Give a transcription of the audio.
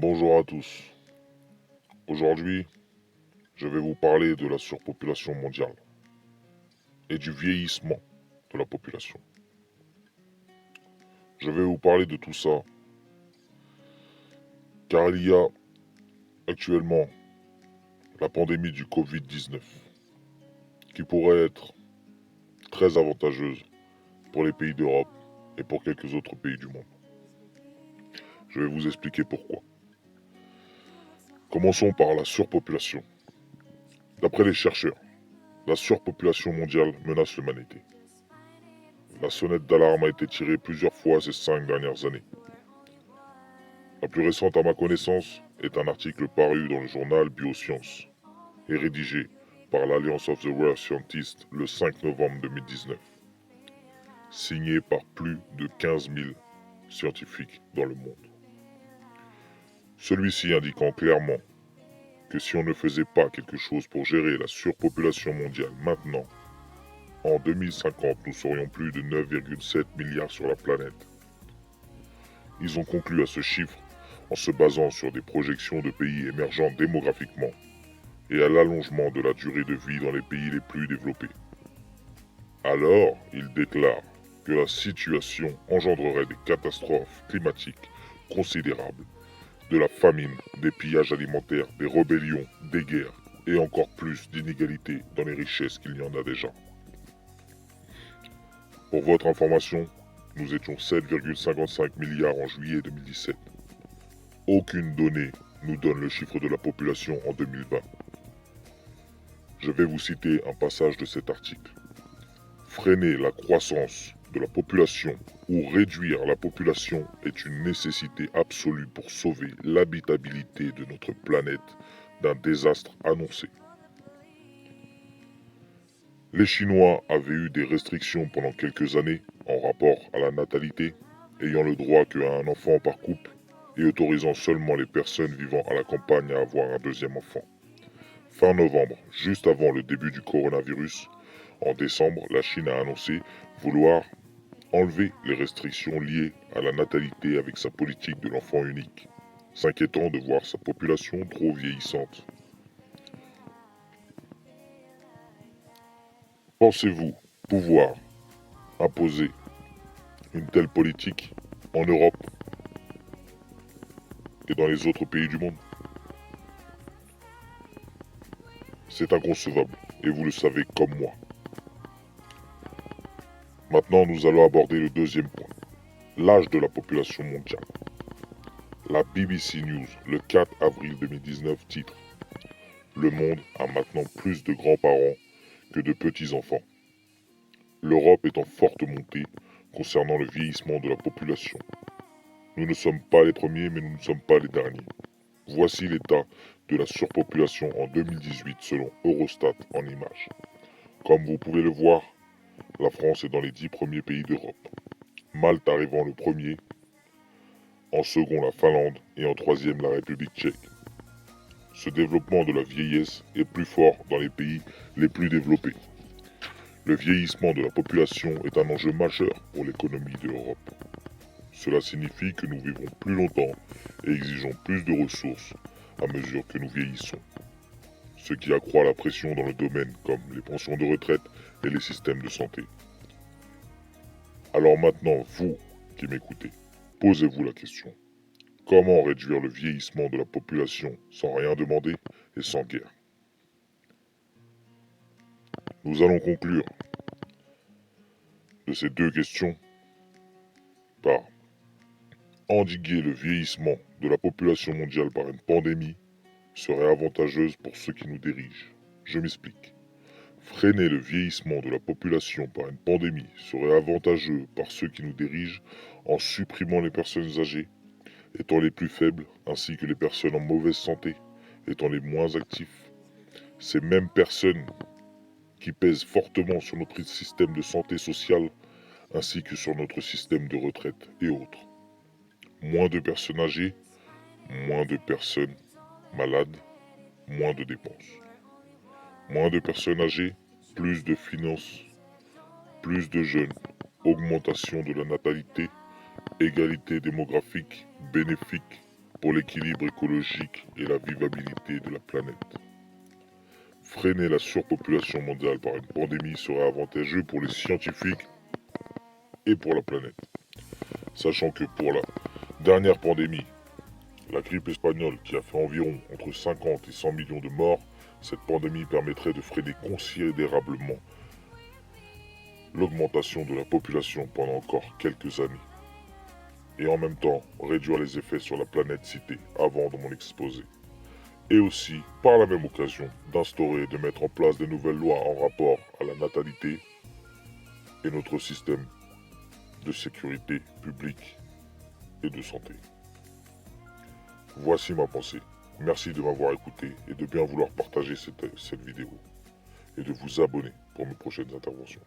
Bonjour à tous. Aujourd'hui, je vais vous parler de la surpopulation mondiale et du vieillissement de la population. Je vais vous parler de tout ça car il y a actuellement la pandémie du Covid-19 qui pourrait être très avantageuse pour les pays d'Europe et pour quelques autres pays du monde. Je vais vous expliquer pourquoi. Commençons par la surpopulation. D'après les chercheurs, la surpopulation mondiale menace l'humanité. La sonnette d'alarme a été tirée plusieurs fois ces 5 dernières années. La plus récente à ma connaissance est un article paru dans le journal Biosciences et rédigé par l'Alliance of the World Scientists le 5 novembre 2019, signé par plus de 15 000 scientifiques dans le monde. Celui-ci indiquant clairement que si on ne faisait pas quelque chose pour gérer la surpopulation mondiale maintenant, en 2050 nous serions plus de 9,7 milliards sur la planète. Ils ont conclu à ce chiffre en se basant sur des projections de pays émergents démographiquement et à l'allongement de la durée de vie dans les pays les plus développés. Alors, il déclare que la situation engendrerait des catastrophes climatiques considérables, de la famine, des pillages alimentaires, des rébellions, des guerres et encore plus d'inégalités dans les richesses qu'il y en a déjà. Pour votre information, nous étions 7,55 milliards en juillet 2017. Aucune donnée nous donne le chiffre de la population en 2020. Je vais vous citer un passage de cet article. Freiner la croissance de la population ou réduire la population est une nécessité absolue pour sauver l'habitabilité de notre planète d'un désastre annoncé. Les Chinois avaient eu des restrictions pendant quelques années en rapport à la natalité, ayant le droit qu'à un enfant par couple et autorisant seulement les personnes vivant à la campagne à avoir un deuxième enfant. Fin novembre, juste avant le début du coronavirus, en décembre, la Chine a annoncé vouloir enlever les restrictions liées à la natalité avec sa politique de l'enfant unique, s'inquiétant de voir sa population trop vieillissante. Pensez-vous pouvoir imposer une telle politique en Europe et dans les autres pays du monde? C'est inconcevable, et vous le savez comme moi. Maintenant, nous allons aborder le deuxième point, l'âge de la population mondiale. La BBC News, le 4 avril 2019, titre « Le monde a maintenant plus de grands-parents que de petits-enfants. L'Europe est en forte montée concernant le vieillissement de la population. Nous ne sommes pas les premiers, mais nous ne sommes pas les derniers. Voici l'état de la surpopulation en 2018 selon Eurostat en images. Comme vous pouvez le voir, la France est dans les 10 premiers pays d'Europe. Malte arrivant le premier, en second la Finlande et en troisième la République tchèque. Ce développement de la vieillesse est plus fort dans les pays les plus développés. Le vieillissement de la population est un enjeu majeur pour l'économie de l'Europe. Cela signifie que nous vivrons plus longtemps et exigeons plus de ressources à mesure que nous vieillissons. Ce qui accroît la pression dans le domaine comme les pensions de retraite et les systèmes de santé. Alors maintenant, vous qui m'écoutez, posez-vous la question. Comment réduire le vieillissement de la population sans rien demander et sans guerre? Nous allons conclure de ces deux questions par endiguer le vieillissement de la population mondiale par une pandémie serait avantageuse pour ceux qui nous dirigent. Je m'explique. Freiner le vieillissement de la population par une pandémie serait avantageux par ceux qui nous dirigent en supprimant les personnes âgées, étant les plus faibles, ainsi que les personnes en mauvaise santé, étant les moins actifs. Ces mêmes personnes qui pèsent fortement sur notre système de santé sociale, ainsi que sur notre système de retraite et autres. Moins de personnes âgées, moins de personnes malades, moins de dépenses. Moins de personnes âgées, plus de finances, plus de jeunes, augmentation de la natalité, égalité démographique, bénéfique pour l'équilibre écologique et la vivabilité de la planète. Freiner la surpopulation mondiale par une pandémie serait avantageux pour les scientifiques et pour la planète. Sachant que pour la dernière pandémie, la grippe espagnole qui a fait environ entre 50 et 100 millions de morts, cette pandémie permettrait de freiner considérablement l'augmentation de la population pendant encore quelques années. Et en même temps, réduire les effets sur la planète citée avant dans mon exposé. Et aussi, par la même occasion, d'instaurer et de mettre en place de nouvelles lois en rapport à la natalité et notre système de sécurité publique et de santé. Voici ma pensée. Merci de m'avoir écouté et de bien vouloir partager cette vidéo et de vous abonner pour mes prochaines interventions.